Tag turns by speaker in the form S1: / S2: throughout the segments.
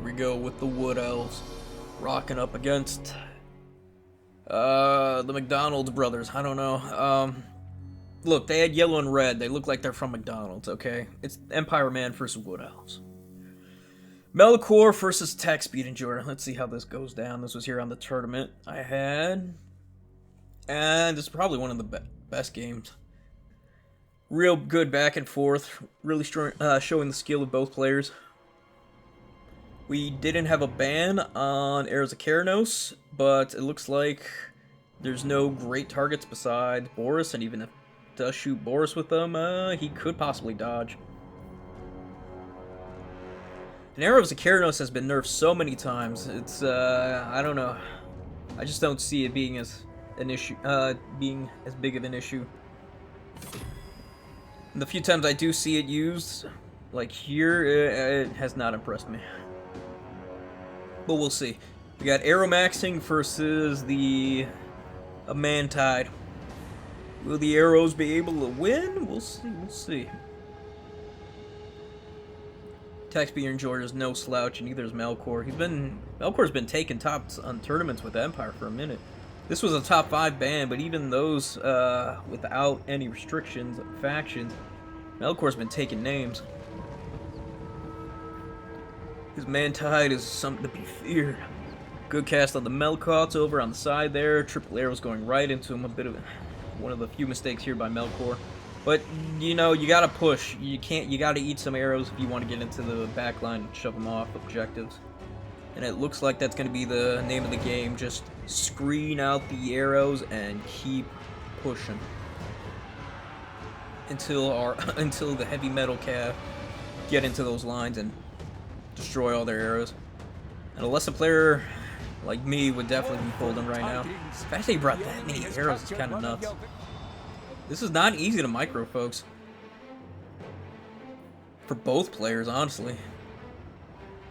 S1: we go with the Wood Elves rocking up against the McDonald's brothers. I don't know. Look, they had yellow and red. They look like they're from McDonald's, okay? It's Empire Man versus Wood Elves. Melkor versus Attack Speed Enjoyer. Let's see how this goes down. This was here on the tournament I had. And this is probably one of the best games. Real good back and forth. Really showing the skill of both players. We didn't have a ban on Arrows of Keranos, but it looks like there's no great targets beside Boris, and even if it does shoot Boris with them, he could possibly dodge. And Arrows of Keranos has been nerfed so many times, it's, I don't know. I just don't see it being as an issue, being as big of an issue. And the few times I do see it used, like here, it has not impressed me. But we'll see. We got Arrow Maxing versus the Mantide. Will the arrows be able to win? We'll see. We'll see. Attack Speed Enjoyer is no slouch, and neither is Melkor. Melkor's been taking tops on tournaments with Empire for a minute. This was a top 5 ban, but even those without any restrictions, factions, Melkor's been taking names. His Mantide is something to be feared. Good cast on the Melkots over on the side there. Triple arrows going right into him. A bit of one of the few mistakes here by Melkor. But, you know, you gotta push. You gotta eat some arrows if you want to get into the back line and shove them off objectives. And it looks like that's gonna be the name of the game. Just screen out the arrows and keep pushing. Until the heavy metal cav get into those lines and destroy all their arrows. And a lesson player like me would definitely be folding right now. The fact they brought that many arrows is kind of nuts. This is not easy to micro, folks. For both players, honestly.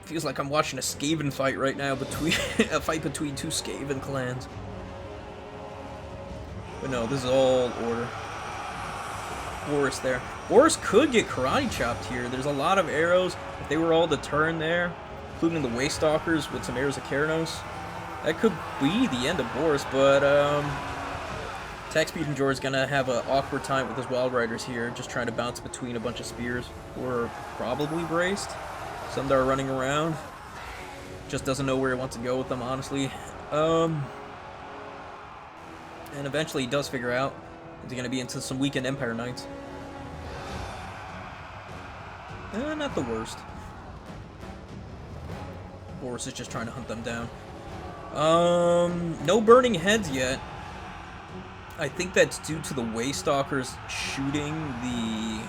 S1: Feels like I'm watching a Skaven fight right now between a fight between two Skaven clans. But no, this is all order. Boris there. Boris could get karate chopped here. There's a lot of arrows. If they were all to turn there, including the Waste Stalkers with some arrows of Keranos, that could be the end of Boris, but Attack Speed Enjoyer is gonna have an awkward time with his Wild Riders here, just trying to bounce between a bunch of spears who are probably braced. Some that are running around. Just doesn't know where he wants to go with them, honestly. And eventually he does figure out he's gonna be into some weekend Empire Knights. Not the worst. Boris is just trying to hunt them down. No burning heads yet. I think that's due to the Waste Stalkers shooting the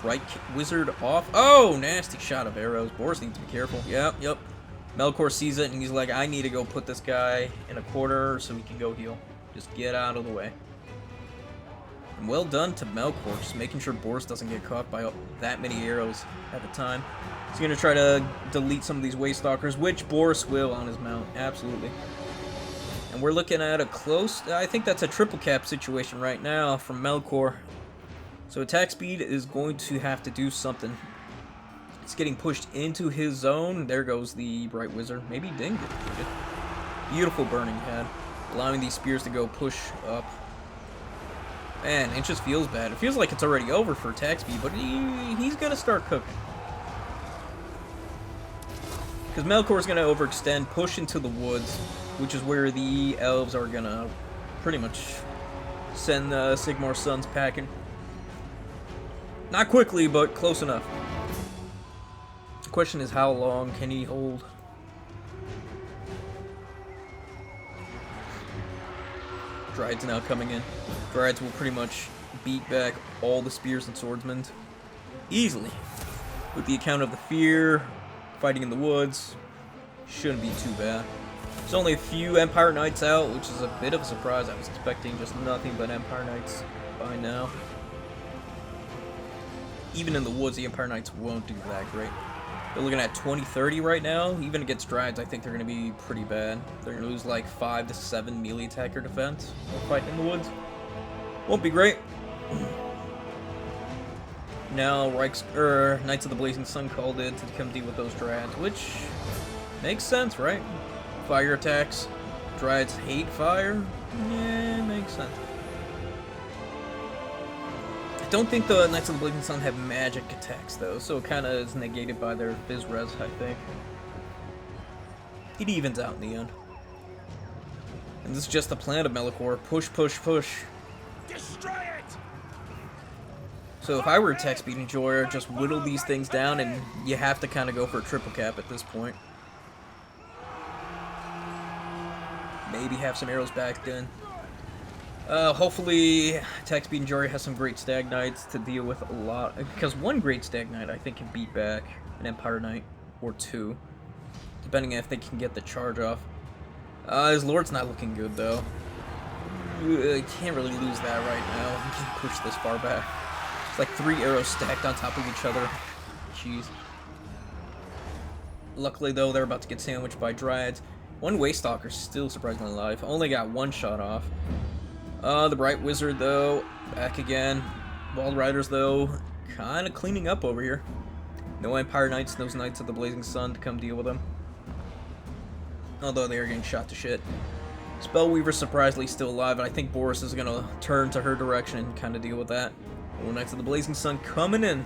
S1: Bright Wizard off. Oh, nasty shot of arrows. Boris needs to be careful. Yep. Melkor sees it and he's like, I need to go put this guy in a corner so he can go heal. Just get out of the way. And well done to Melkor, just making sure Boris doesn't get caught by that many arrows at a time. He's going to try to delete some of these Waste Stalkers, which Boris will on his mount, absolutely. And we're looking at a close, I think that's a triple cap situation right now from Melkor. So Attack Speed is going to have to do something. It's getting pushed into his zone. There goes the Bright Wizard. Maybe he didn't get defeated. Beautiful burning head, allowing these spears to go push up. Man, it just feels bad. It feels like it's already over for Attack Speed, but he's going to start cooking. Because Melkor's going to overextend, push into the woods, which is where the Elves are going to pretty much send Sigmar's sons packing. Not quickly, but close enough. The question is, how long can he hold? Dryads now coming in. Dryads will pretty much beat back all the spears and swordsmen easily. With the account of the fear, fighting in the woods, shouldn't be too bad. There's only a few Empire Knights out, which is a bit of a surprise. I was expecting just nothing but Empire Knights by now. Even in the woods, the Empire Knights won't do that great. They're looking at 20-30 right now. Even against Dryads, I think they're going to be pretty bad. They're going to lose like 5 to 7 melee attacker defense while fighting in the woods. Won't be great. Now, Knights of the Blazing Sun called in to come deal with those Dryads, which Makes sense, right? Fire attacks. Dryads hate fire. Yeah, makes sense. I don't think the Knights of the Blazing Sun have magic attacks, though, so it kind of is negated by their Fizz Res, I think. It evens out in the end. And this is just the plan of Melikor. Push, push, push.
S2: Destroy it!
S1: So if I were a Attack Speed Enjoyer, just whittle these things down, and you have to kind of go for a triple cap at this point. Maybe have some arrows back then. Hopefully, Attack Speed Enjoyer has some great Stag Knights to deal with a lot. Because one great Stag Knight, I think, can beat back an Empire Knight or two. Depending on if they can get the charge off. His Lord's not looking good, though. Can't really lose that right now. He can push this far back. It's like 3 arrows stacked on top of each other. Jeez. Luckily, though, they're about to get sandwiched by Dryads. One Waystalker's still surprisingly alive. Only got 1 shot off. The Bright Wizard, though, back again. Wild Riders, though, kind of cleaning up over here. No Empire Knights, those Knights of the Blazing Sun to come deal with them. Although they are getting shot to shit. Spellweaver's surprisingly still alive, and I think Boris is going to turn to her direction and kind of deal with that. More Knights of the Blazing Sun coming in.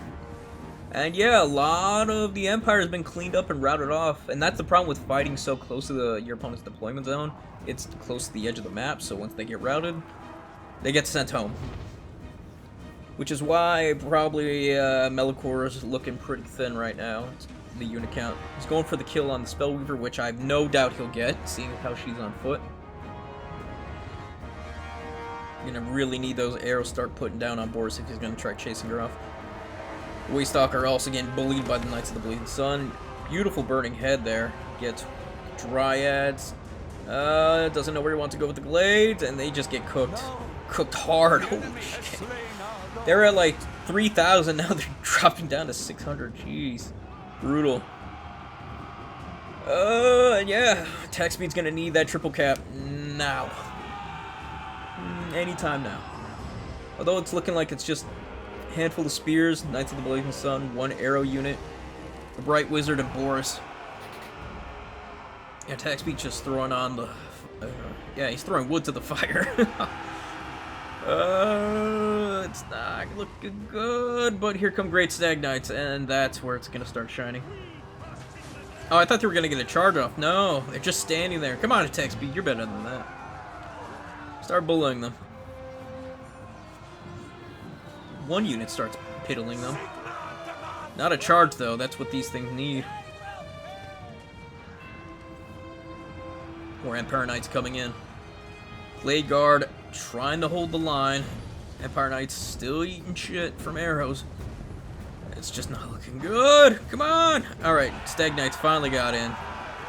S1: And yeah, a lot of the Empire has been cleaned up and routed off. And that's the problem with fighting so close to your opponent's deployment zone. It's close to the edge of the map, so once they get routed, they get sent home. Which is why probably Melikor is looking pretty thin right now. The unit count. He's going for the kill on the Spellweaver, which I have no doubt he'll get, seeing how she's on foot. You're gonna really need those arrows start putting down on Boris if he's gonna try chasing her off. Waystalker also getting bullied by the Knights of the Bleeding Sun. Beautiful burning head there. Gets Dryads. Doesn't know where he wants to go with the Glades, and they just get cooked. Cooked hard. Holy shit. They're at like 3,000, now they're dropping down to 600. Jeez. Brutal. Yeah. Attack speed's gonna need that triple cap now. Anytime now. Although it's looking like it's just a handful of spears, Knights of the Blazing Sun, 1 arrow unit, the Bright Wizard, and Boris. Yeah, attack speed's just throwing on the... yeah, he's throwing wood to the fire. It's not looking good, but here come Great Stag Knights, and that's where it's gonna start shining. Oh, I thought they were gonna get a charge off. No, they're just standing there. Come on, attack speed, you're better than that. Start bullying them. 1 unit starts piddling them. Not a charge, though. That's what these things need. More Empire Knights coming in. Blade Guard trying to hold the line. Empire Knights still eating shit from arrows. It's just not looking good. Come on! Alright, Stag Knights finally got in.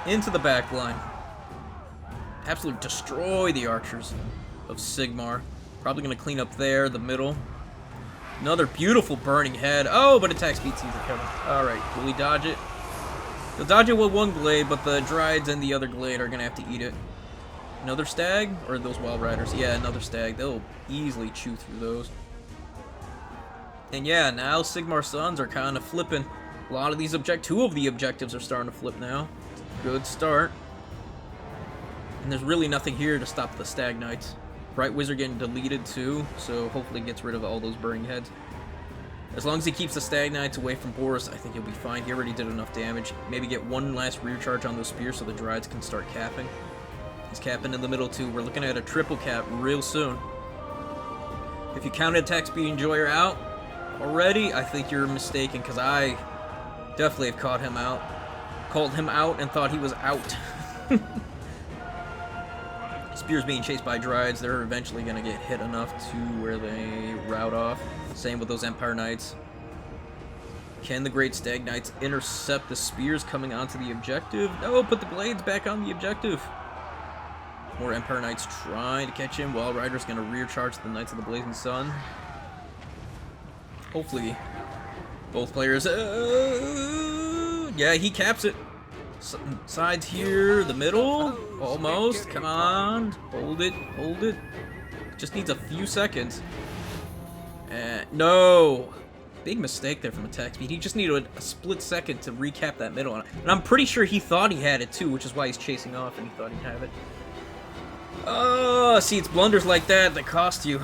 S1: Into the back line. Absolutely destroy the archers of Sigmar. Probably going to clean up there, the middle. Another beautiful burning head. Oh, but attack speed sees it coming. Alright, will he dodge it? He'll dodge it with 1 Glade, but the Dryads and the other Glade are going to have to eat it. Another Stag? Or those Wild Riders? Yeah, another Stag. They'll easily chew through those. And yeah, now Sigmar Suns are kind of flipping. A lot of these 2 of the objectives are starting to flip now. Good start. And there's really nothing here to stop the Stag Knights. Bright Wizard getting deleted too, so hopefully gets rid of all those burning heads. As long as he keeps the Stag Knights away from Boris, I think he'll be fine. He already did enough damage. Maybe get 1 last rear charge on those spears so the Dryads can start capping. He's capping in the middle too. We're looking at a triple cap real soon. If you counted Attack Speed Enjoyer out already, I think you're mistaken, because I definitely have called him out and thought he was out. Spears being chased by Dryads, they're eventually going to get hit enough to where they rout off. Same with those Empire Knights. Can the Great Stag Knights intercept the spears coming onto the objective? No, put the Glades back on the objective. More Empire Knights trying to catch him. Wild Rider's going to rear charge the Knights of the Blazing Sun. Hopefully, both players... yeah, he caps it. Sides here, the middle, almost, come on, hold it, just needs a few seconds. No, Big mistake there from attack speed. He just needed a split second to recap that middle. And I'm pretty sure he thought he had it too, which is why he's chasing off and he thought he'd have it. Oh, see, it's blunders like that that cost you.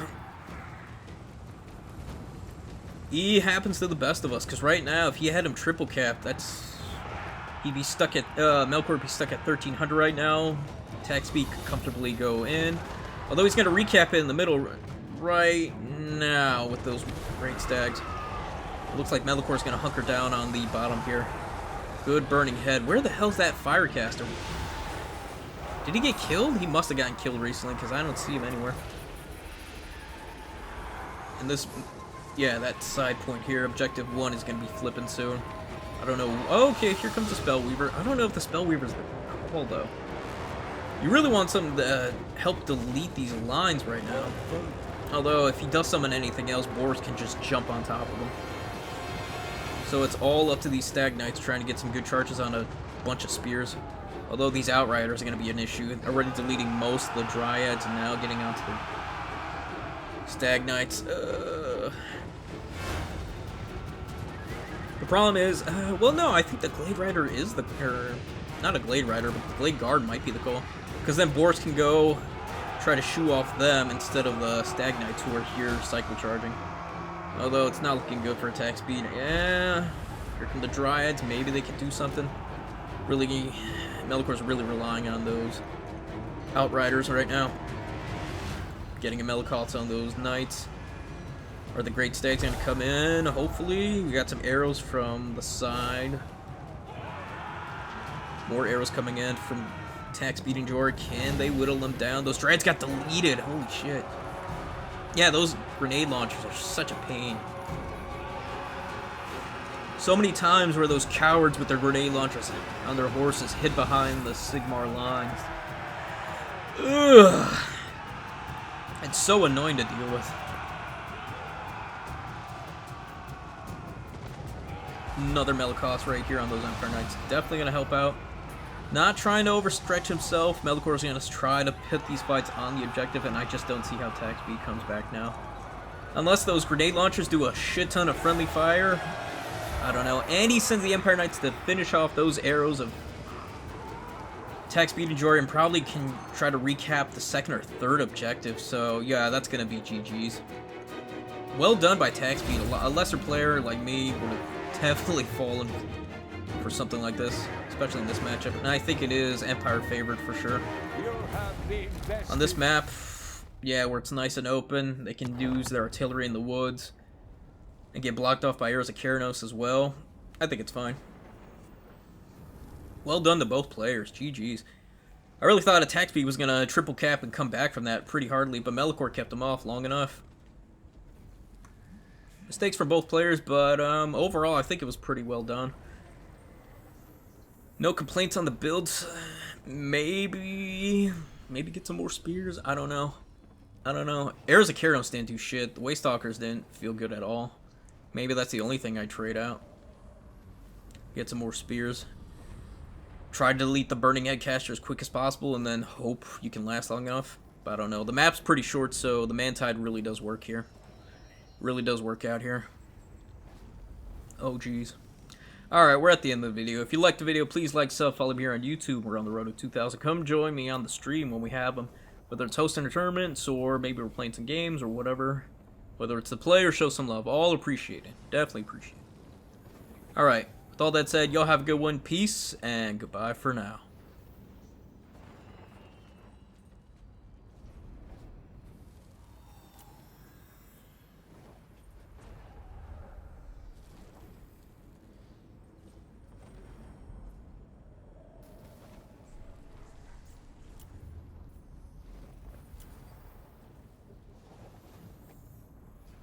S1: He happens to the best of us, because right now, if he had him triple cap, he'd be stuck at, Melkor would be stuck at 1300 right now. Attack speed could comfortably go in. Although he's going to recap it in the middle right now with those great stags. It looks like Melikor's going to hunker down on the bottom here. Good burning head. Where the hell's that firecaster? Did he get killed? He must have gotten killed recently, because I don't see him anywhere. And this... yeah, that side point here, objective 1 is going to be flipping soon. I don't know. Oh, okay, here comes the Spellweaver. I don't know if the Spellweaver's the call, though. You really want something to help delete these lines right now. Although, if he does summon anything else, Boris can just jump on top of him. So it's all up to these Stag Knights trying to get some good charges on a bunch of spears. Although these Outriders are going to be an issue. Already deleting most of the Dryads and now getting onto the Stag Knights. The problem is, well, no, I think the Glade Rider is the, not a Glade Rider, but the Glade Guard might be the goal. Because then Boris can go try to shoo off them instead of the Stag Knights who are here cycle charging. Although it's not looking good for attack speed. Yeah, here come the Dryads, maybe they could do something. Really, Melikor's really relying on those Outriders right now. Getting a Melikoth on those Knights. Are the Great Stags going to come in? Hopefully. We got some arrows from the side. More arrows coming in from attack speed and Jorah. Can they whittle them down? Those Dryads got deleted. Holy shit. Yeah, those grenade launchers are such a pain. So many times where those cowards with their grenade launchers on their horses hid behind the Sigmar lines. Ugh. It's so annoying to deal with. Another Melikoth right here on those Empire Knights. Definitely going to help out. Not trying to overstretch himself. Melikor's going to try to put these fights on the objective, and I just don't see how attack speed comes back now. Unless those grenade launchers do a shit ton of friendly fire. I don't know. And he sends the Empire Knights to finish off those arrows of attack speed and Jorah, and probably can try to recap the second or third objective. So, yeah, that's going to be GG's. Well done by attack speed. A lesser player like me would have definitely fallen for something like this, especially in this matchup. And I think it is Empire favored for sure. On this map, yeah, where it's nice and open, they can use their artillery in the woods and get blocked off by arrows of Keranos as well. I think it's fine. Well done to both players. GG's. I really thought attack speed was going to triple cap and come back from that pretty hardly, but Melikor kept him off long enough. Mistakes for both players, but overall I think it was pretty well done. No complaints on the builds. Maybe get some more spears. I don't know. Arrows of Keranos didn't do shit. The Waystalkers didn't feel good at all. Maybe that's the only thing I'd trade out. Get some more spears. Try to delete the Burning Egg caster as quick as possible and then hope you can last long enough. But I don't know. The map's pretty short, so the Mantide really does work here. Really does work out here. Oh, geez. Alright, we're at the end of the video. If you liked the video, please like, sub, follow me here on YouTube. We're on the road to 2,000. Come join me on the stream when we have them. Whether it's hosting tournaments, or maybe we're playing some games, or whatever. Whether it's to play or show some love. All appreciate it. Definitely appreciate it. Alright, with all that said, y'all have a good one. Peace, and goodbye for now.